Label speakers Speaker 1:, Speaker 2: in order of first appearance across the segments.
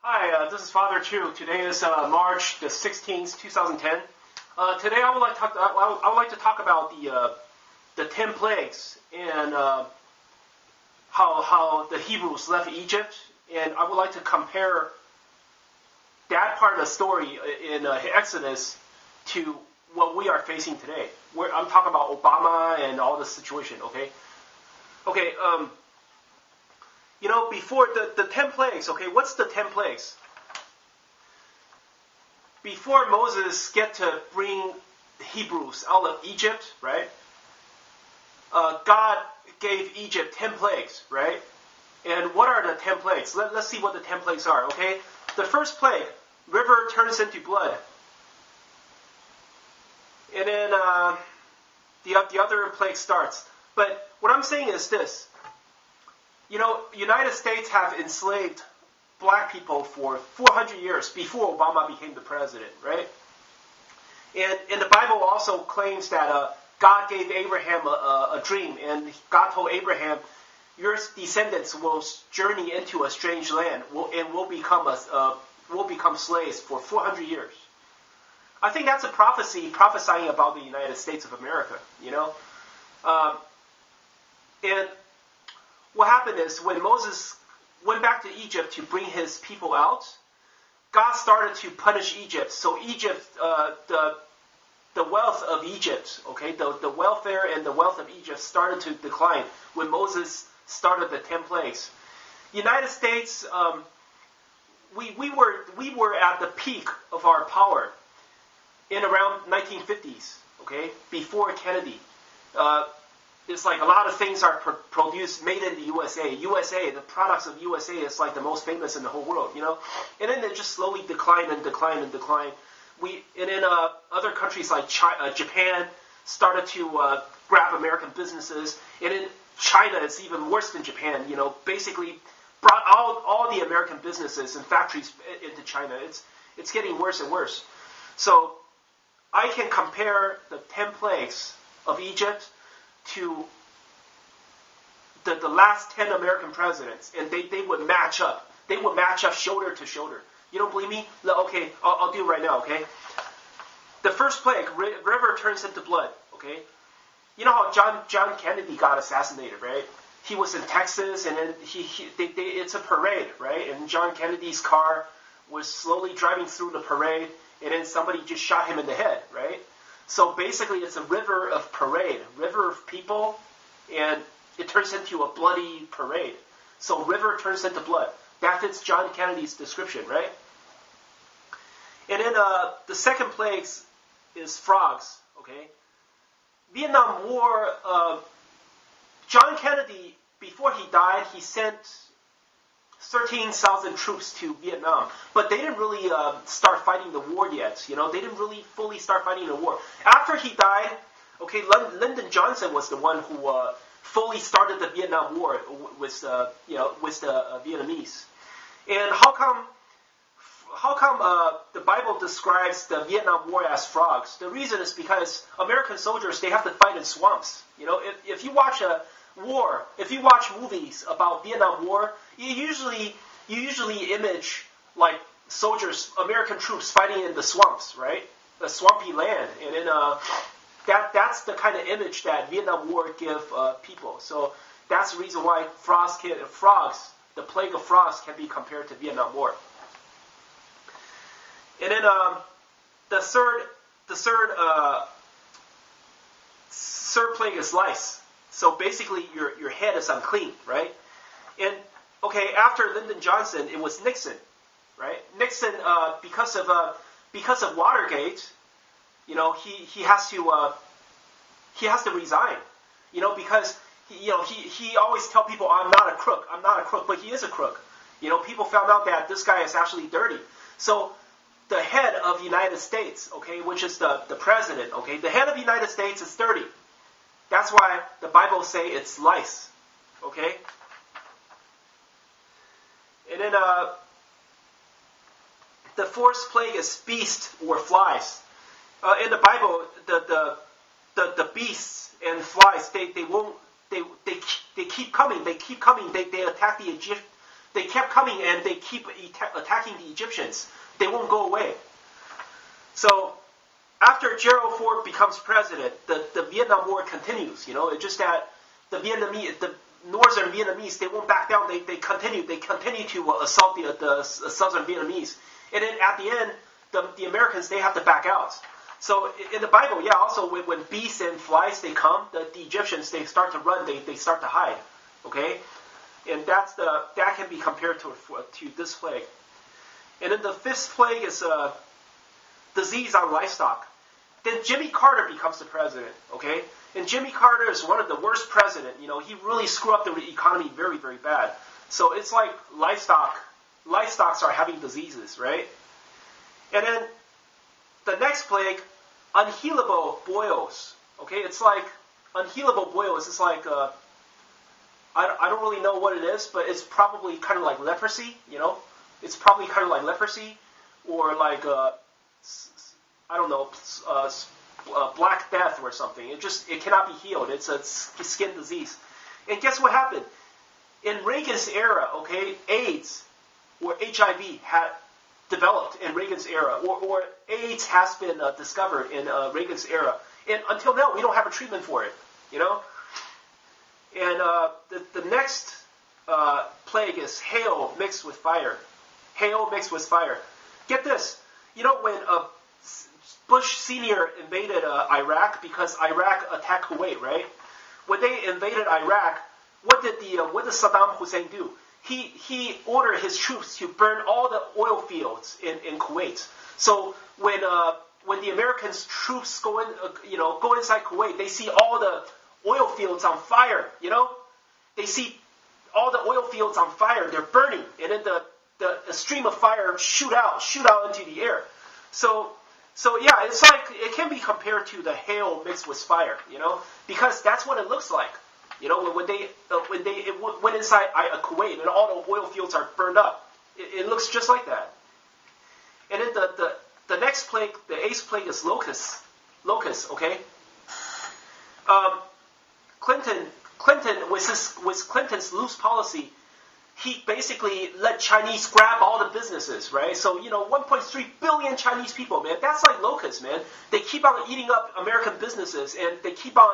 Speaker 1: Hi, this is Father Chu. Today is March the 16th, 2010. Today I would like to talk about the 10 plagues and how the Hebrews left Egypt, and I would like to compare that part of the story in Exodus to what we are facing today. I'm talking about Obama and all this situation. Okay. Before the 10 plagues, okay, what's the 10 plagues? Before Moses get to bring Hebrews out of Egypt, right? God gave Egypt 10 plagues, right? And what are the 10 plagues? Let's see what the 10 plagues are, okay? The first plague, river turns into blood. And then the other plague starts. But what I'm saying is this. United States have enslaved black people for 400 years before Obama became the president, right? And the Bible also claims that God gave Abraham a dream, and God told Abraham, your descendants will journey into a strange land and will become slaves for 400 years. I think that's a prophecy prophesying about the United States of America, And what happened is when Moses went back to Egypt to bring his people out, God started to punish Egypt. So Egypt, the wealth of Egypt, okay, the welfare and the wealth of Egypt started to decline when Moses started the 10 plagues. United States, we were at the peak of our power in around 1950s, okay, before Kennedy. It's like a lot of things are produced, made in the USA. USA, the products of USA is like the most famous in the whole world, And then they just slowly decline. And then other countries like Japan started to grab American businesses. And in China, it's even worse than Japan, basically brought all the American businesses and factories into China. It's getting worse and worse. So I can compare the 10 plagues of Egypt to the last 10 American presidents, and they would match up. They would match up shoulder to shoulder. You don't believe me? Okay, I'll do it right now, okay? The first plague, river turns into blood, okay? You know how John Kennedy got assassinated, right? He was in Texas, and then it's a parade, right? And John Kennedy's car was slowly driving through the parade, and then somebody just shot him in the head, right? So basically, it's a river of parade, river of people, and it turns into a bloody parade. So river turns into blood. That fits John Kennedy's description, right? And then the second plague is frogs, okay? Vietnam War, John Kennedy, before he died, he sent 13,000 troops to Vietnam, but they didn't really start fighting the war yet. They didn't really fully start fighting the war. After he died, okay, Lyndon Johnson was the one who fully started the Vietnam War with the Vietnamese. And how come the Bible describes the Vietnam War as frogs? The reason is because American soldiers, they have to fight in swamps. If you watch a war, if you watch movies about Vietnam War, you usually image like soldiers, American troops fighting in the swamps, right? The swampy land, and then that's the kind of image that Vietnam War give people. So that's the reason why the plague of frogs can be compared to Vietnam War. And then the third plague is lice. So basically, your head is unclean, right? And okay, after Lyndon Johnson, it was Nixon, right? Nixon, because of Watergate, he has to resign, because he always tell people, I'm not a crook, but he is a crook. People found out that this guy is actually dirty. So the head of the United States, okay, which is the president, okay, the head of the United States is dirty. That's why the Bible say it's lice, okay? And then the fourth plague is beast or flies. In the Bible, the beasts and flies they keep coming. They attack the they kept coming and they keep attacking the Egyptians. They won't go away. So after Gerald Ford becomes president, the Vietnam War continues. It's just that the northern Vietnamese, they won't back down. They continue to assault the southern Vietnamese. And then at the end, the Americans, they have to back out. So in the Bible, also when beasts and flies, they come, the Egyptians, they start to run, they start to hide. Okay? And that can be compared to this plague. And then the fifth plague is disease on livestock. Then Jimmy Carter becomes the president. Okay? And Jimmy Carter is one of the worst presidents. He really screwed up the economy very, very bad. So it's like livestock are having diseases, right? And then the next plague, unhealable boils. Okay, it's like unhealable boils. It's like I don't really know what it is, but it's probably kind of like leprosy. It's probably kind of like leprosy, or like I don't know, Black Death or something. It cannot be healed. It's a skin disease. And guess what happened? In Reagan's era, okay, AIDS or HIV had developed in Reagan's era, or AIDS has been discovered in Reagan's era. And until now, we don't have a treatment for it, And the next plague is hail mixed with fire. Hail mixed with fire. Get this. When Bush Sr. invaded Iraq, because Iraq attacked Kuwait, right? When they invaded Iraq, what did Saddam Hussein do? He ordered his troops to burn all the oil fields in Kuwait. So when the Americans troops go inside Kuwait, they see all the oil fields on fire. They see all the oil fields on fire. They're burning, and then the stream of fire shoot out into the air. So yeah, it's like it can be compared to the hail mixed with fire. Because that's what it looks like. When they went inside Kuwait and all the oil fields are burned up, it looks just like that. And then the next plague, the eighth plague, is locusts. Okay. Clinton with Clinton's loose policy, he basically let Chinese grab all the businesses, right? So 1.3 billion Chinese people, man. That's like locusts, man. They keep on eating up American businesses, and they keep on.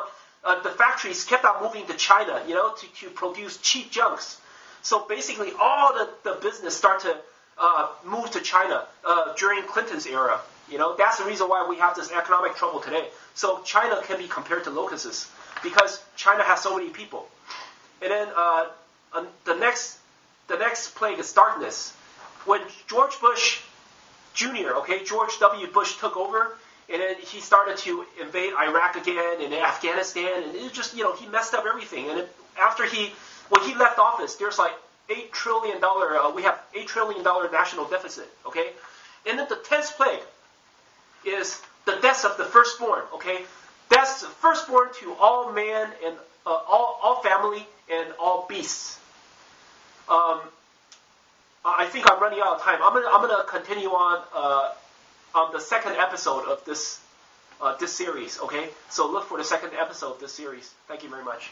Speaker 1: The factories kept on moving to China, to produce cheap junks. So basically, all the business start to move to China during Clinton's era. That's the reason why we have this economic trouble today. So China can be compared to locusts because China has so many people. And then the next plague is darkness. When George Bush Jr., George W. Bush took over. And then he started to invade Iraq again and Afghanistan, and it just, he messed up everything. And when he left office, there's like $8 trillion, we have $8 trillion national deficit, okay? And then the 10th plague is the deaths of the firstborn, okay? That's firstborn to all man and all family and all beasts. I think I'm running out of time. I'm gonna continue on the second episode of this series, okay? So look for the second episode of this series. Thank you very much.